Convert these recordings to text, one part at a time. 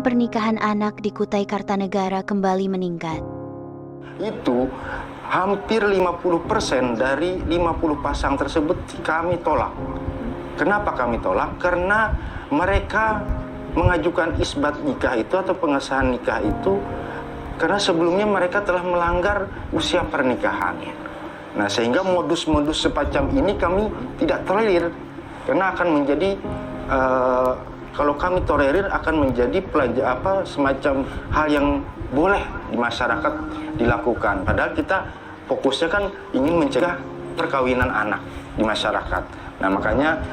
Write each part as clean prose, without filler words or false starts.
tren pernikahan anak di Kutai Kartanegara kembali meningkat. Itu hampir 50% dari 50 pasang tersebut kami tolak. Kenapa kami tolak? Karena mereka mengajukan isbat nikah itu atau pengesahan nikah itu karena sebelumnya mereka telah melanggar usia pernikahan. Nah, sehingga modus-modus semacam ini kami tidak tolerir karena akan menjadi kalau kami tolerir akan menjadi semacam hal yang boleh di masyarakat dilakukan. Padahal kita fokusnya kan ingin mencegah perkawinan anak di masyarakat. Nah, makanya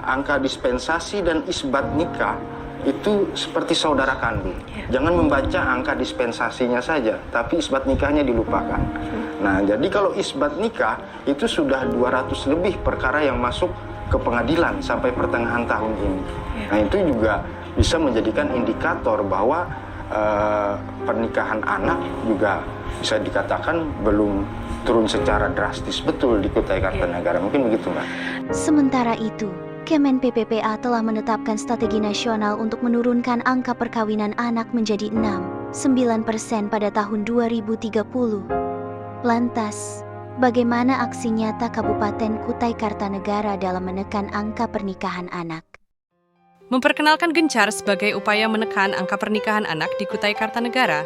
angka dispensasi dan isbat nikah itu seperti saudara kandung. Jangan membaca angka dispensasinya saja, tapi isbat nikahnya dilupakan. Nah, jadi kalau isbat nikah itu sudah 200 lebih perkara yang masuk ke pengadilan sampai pertengahan tahun ini. Nah, itu juga bisa menjadikan indikator bahwa pernikahan anak juga bisa dikatakan belum turun secara drastis betul di Kutai Kartanegara. Mungkin begitu, Mbak. Sementara itu, Kemen PPPA telah menetapkan strategi nasional untuk menurunkan angka perkawinan anak menjadi 6,9% pada tahun 2030. Lantas, bagaimana aksi nyata Kabupaten Kutai Kartanegara dalam menekan angka pernikahan anak? Memperkenalkan Gencar sebagai upaya menekan angka pernikahan anak di Kutai Kartanegara.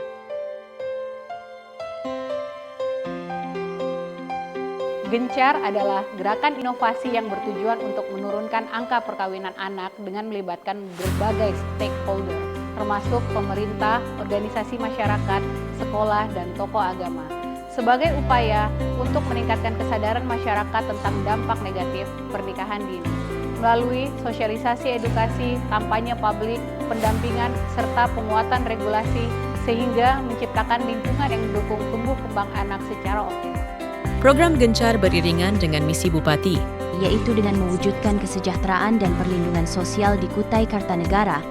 Gencar adalah gerakan inovasi yang bertujuan untuk menurunkan angka perkawinan anak dengan melibatkan berbagai stakeholder, termasuk pemerintah, organisasi masyarakat, sekolah, dan tokoh agama. Sebagai upaya untuk meningkatkan kesadaran masyarakat tentang dampak negatif pernikahan dini. Melalui sosialisasi edukasi, kampanye publik, pendampingan, serta penguatan regulasi, sehingga menciptakan lingkungan yang mendukung tumbuh kembang anak secara optimal. Program Gencar beriringan dengan misi Bupati, yaitu dengan mewujudkan kesejahteraan dan perlindungan sosial di Kutai Kartanegara.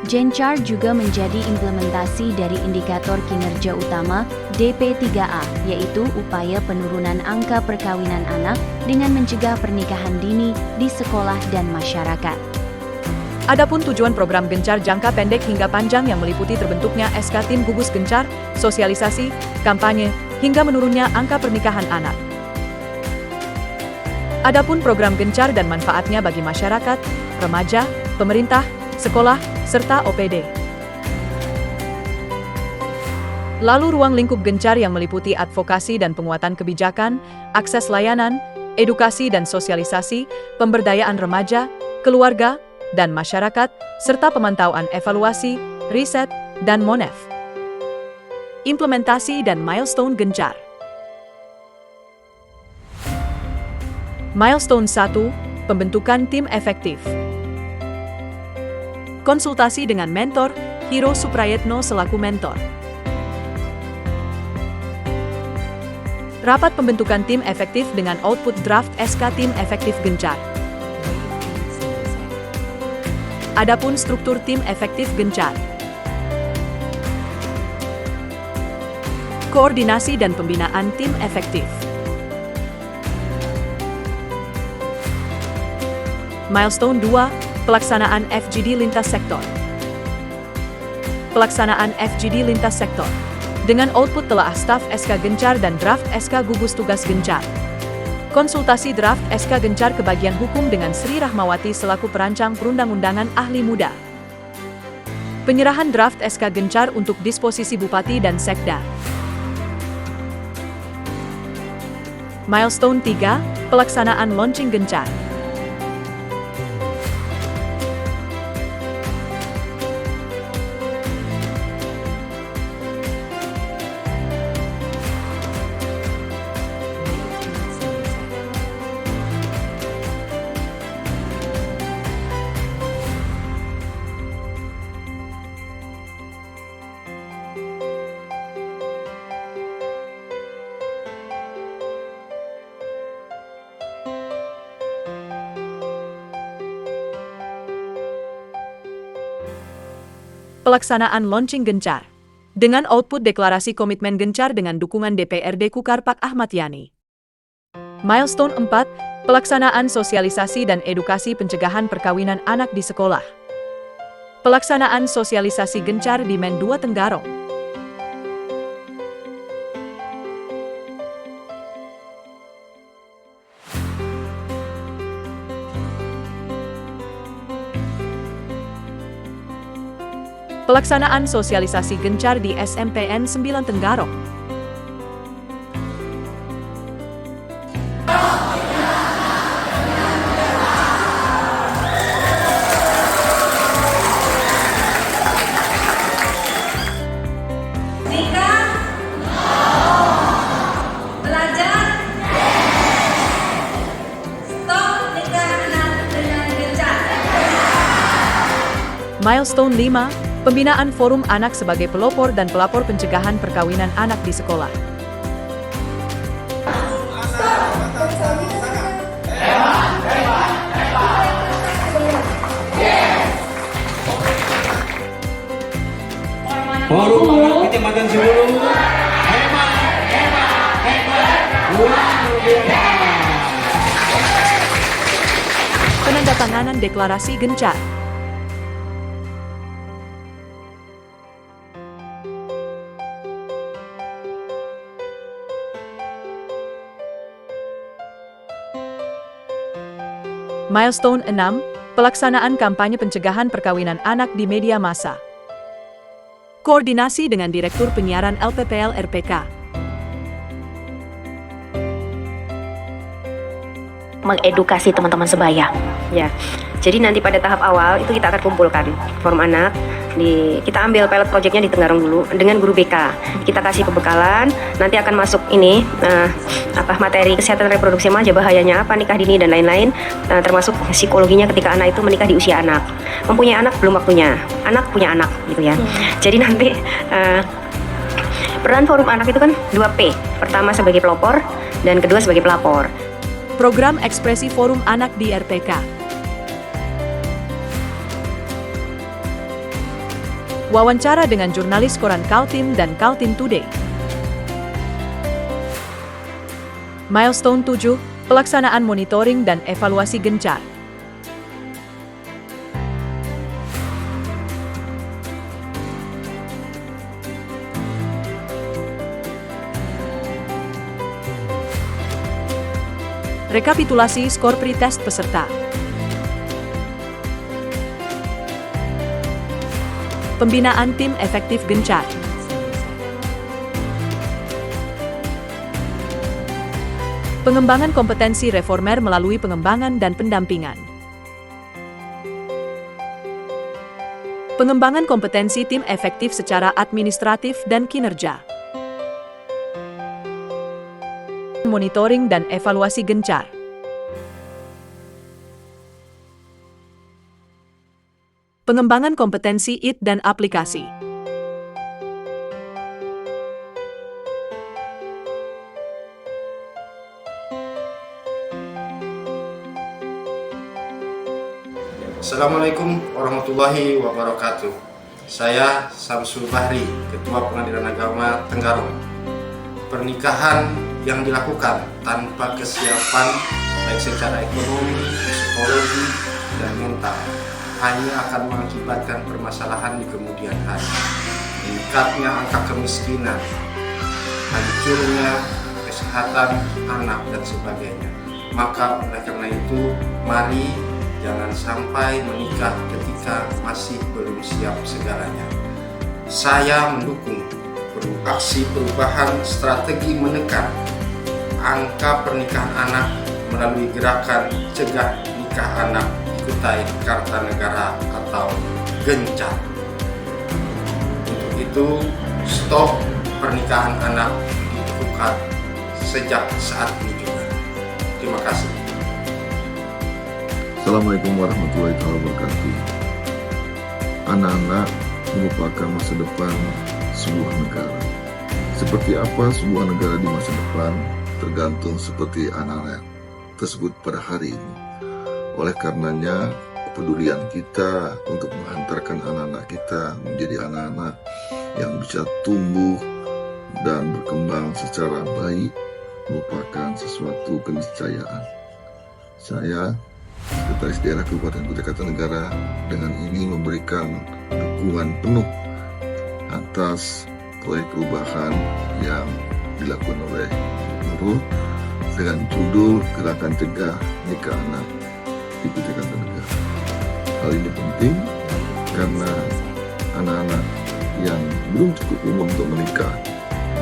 Gencar juga menjadi implementasi dari indikator kinerja utama DP3A, yaitu upaya penurunan angka perkawinan anak dengan mencegah pernikahan dini di sekolah dan masyarakat. Adapun tujuan program Gencar jangka pendek hingga panjang yang meliputi terbentuknya SK Tim Gugus Gencar, sosialisasi, kampanye, hingga menurunnya angka pernikahan anak. Adapun program Gencar dan manfaatnya bagi masyarakat, remaja, pemerintah, sekolah, serta OPD. Lalu ruang lingkup Gencar yang meliputi advokasi dan penguatan kebijakan, akses layanan, edukasi dan sosialisasi, pemberdayaan remaja, keluarga, dan masyarakat, serta pemantauan evaluasi, riset, dan MONEF. Implementasi dan milestone Gencar. Milestone 1, pembentukan tim efektif. Konsultasi dengan mentor, Hiro Suprayetno selaku mentor. Rapat pembentukan tim efektif dengan output draft SK Tim Efektif Gencar. Adapun struktur tim efektif Gencar. Koordinasi dan pembinaan tim efektif. Milestone 2, pelaksanaan FGD lintas sektor. Pelaksanaan FGD lintas sektor. Dengan output telaah staf SK Gencar dan draft SK Gugus Tugas Gencar. Konsultasi draft SK Gencar ke bagian hukum dengan Sri Rahmawati selaku perancang perundang-undangan ahli muda. Penyerahan draft SK Gencar untuk disposisi Bupati dan Sekda. Milestone 3, pelaksanaan launching Gencar. Pelaksanaan launching Gencar. Dengan output deklarasi komitmen Gencar dengan dukungan DPRD Kukar Pak Ahmad Yani. Milestone 4, pelaksanaan sosialisasi dan edukasi pencegahan perkawinan anak di sekolah. Pelaksanaan sosialisasi gencar di Men 2 Tenggarong. Pelaksanaan sosialisasi gencar di SMPN 9 Tenggarong. Milestone 5, pembinaan forum anak sebagai pelopor dan pelapor pencegahan perkawinan anak di sekolah. Forum anak Kecamatan Sibulu, hebat, luar biasa. Penandatanganan deklarasi gencar. Milestone 6, pelaksanaan kampanye pencegahan perkawinan anak di media massa. Koordinasi dengan Direktur Penyiaran LPPL RPK. Mengedukasi teman-teman sebaya, ya. Jadi nanti pada tahap awal itu kita akan kumpulkan forum anak, kita ambil pilot projectnya di Tenggarong dulu dengan guru BK. Kita kasih pembekalan, nanti akan masuk ini materi kesehatan reproduksi remaja, bahayanya apa, nikah dini dan lain-lain, termasuk psikologinya ketika anak itu menikah di usia anak, mempunyai anak belum waktunya, anak punya anak gitu ya. Jadi nanti peran forum anak itu kan 2P, pertama sebagai pelopor dan kedua sebagai pelapor. Program ekspresi forum anak di RPK. Wawancara dengan jurnalis koran Kaltim dan Kaltim Today. Milestone 7, pelaksanaan monitoring dan evaluasi gencar. Rekapitulasi skor pretest peserta. Pembinaan tim efektif gencar. Pengembangan kompetensi reformer melalui pengembangan dan pendampingan. Pengembangan kompetensi tim efektif secara administratif dan kinerja. Monitoring dan evaluasi gencar. Pengembangan kompetensi IT dan aplikasi. Assalamualaikum warahmatullahi wabarakatuh. Saya Samsul Bahri, Ketua Pengadilan Agama Tenggarong. Pernikahan yang dilakukan tanpa kesiapan baik secara ekonomi, psikologi, dan mental hanya akan mengakibatkan permasalahan di kemudian hari. Meningkatnya angka kemiskinan, hancurnya kesehatan anak, dan sebagainya. Maka oleh karena itu, mari jangan sampai menikah ketika masih belum siap segalanya. Saya mendukung aksi perubahan strategi menekan angka pernikahan anak melalui gerakan Cegah Nikah Anak di Kutai Kartanegara atau Gencar. Untuk itu, stop pernikahan anak dilakukan sejak saat ini juga. Terima kasih. Assalamualaikum warahmatullahi wabarakatuh. Anak-anak merupakan masa depan sebuah negara. Seperti apa sebuah negara di masa depan tergantung seperti anak-anak tersebut pada hari ini. Oleh karenanya, kepedulian kita untuk menghantarkan anak-anak kita menjadi anak-anak yang bisa tumbuh dan berkembang secara baik merupakan sesuatu keniscayaan. Saya, Sekretaris Daerah Kabupaten Kutai Kartanegara, dengan ini memberikan dukungan penuh atas proyek perubahan yang dilakukan oleh Nurul dengan judul Gerakan Cegah Nikah Anak di Kutai Kartanegara. Hal ini penting karena anak-anak yang belum cukup umur untuk menikah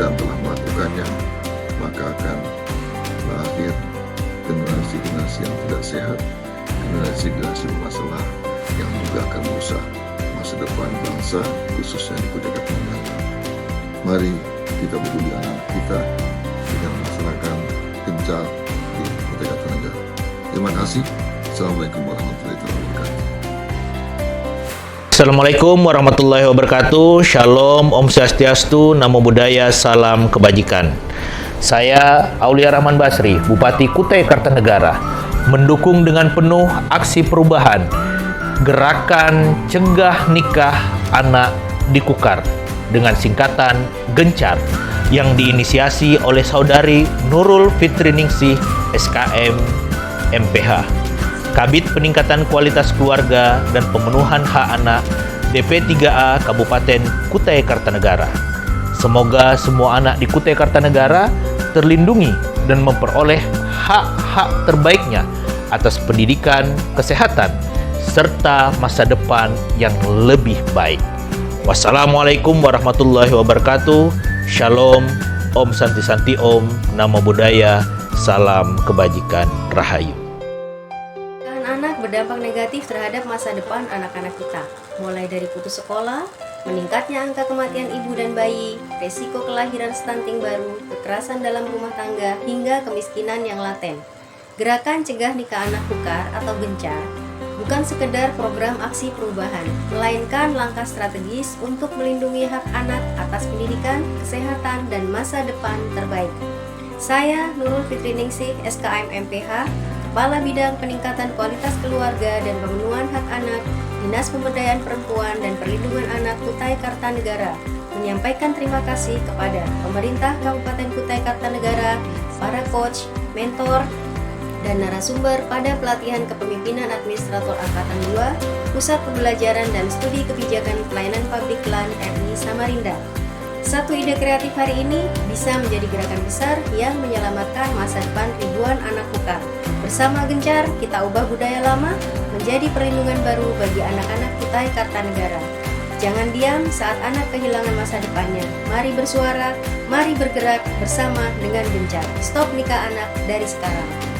dan telah melakukannya, maka akan lahir generasi-generasi yang tidak sehat, generasi-generasi bermasalah yang juga akan merusak masa depan bangsa, khususnya di Kutai Kartanegara. Mari kita peduli anak kita dengan melaksanakan gencar di Kutai Kartanegara. Terima kasih. Assalamualaikum warahmatullahi wabarakatuh. Assalamualaikum warahmatullahi wabarakatuh. Shalom, Om Swastiastu, Namo Buddhaya, Salam Kebajikan. Saya Aulia Rahman Basri, Bupati Kutai Kartanegara, mendukung dengan penuh aksi perubahan Gerakan Cegah Nikah Anak di Kukar dengan singkatan Gencar yang diinisiasi oleh Saudari Nurul Fitriningsih, SKM MPH, Kabid Peningkatan Kualitas Keluarga dan Pemenuhan Hak Anak DP3A Kabupaten Kutai Kartanegara. Semoga semua anak di Kutai Kartanegara terlindungi dan memperoleh hak-hak terbaiknya atas pendidikan, kesehatan, serta masa depan yang lebih baik. Wassalamualaikum warahmatullahi wabarakatuh. Shalom, Om Santi Santi Om, Namo Buddhaya, Salam Kebajikan, Rahayu. Anak berdampak negatif terhadap masa depan anak-anak kita, mulai dari putus sekolah, meningkatnya angka kematian ibu dan bayi, resiko kelahiran stunting baru, kekerasan dalam rumah tangga, hingga kemiskinan yang laten. Gerakan Cegah Nikah Anak Kukar atau Gencar bukan sekedar program aksi perubahan, melainkan langkah strategis untuk melindungi hak anak atas pendidikan, kesehatan, dan masa depan terbaik. Saya Nurul Fitriningsih, SKM MPH, Kepala Bidang Peningkatan Kualitas Keluarga dan Pemenuhan Hak Anak, Dinas Pemberdayaan Perempuan dan Perlindungan Anak Kutai Kartanegara, menyampaikan terima kasih kepada pemerintah Kabupaten Kutai Kartanegara, para coach, mentor, dan narasumber pada pelatihan kepemimpinan administrator Angkatan 2, Pusat Pembelajaran dan Studi Kebijakan Pelayanan Public Land RI Samarinda. Satu ide kreatif hari ini bisa menjadi gerakan besar yang menyelamatkan masa depan ribuan anak kukar. Bersama Gencar, kita ubah budaya lama menjadi perlindungan baru bagi anak-anak Kutai Kartanegara. Jangan diam saat anak kehilangan masa depannya. Mari bersuara, mari bergerak bersama dengan Gencar. Stop nikah anak dari sekarang.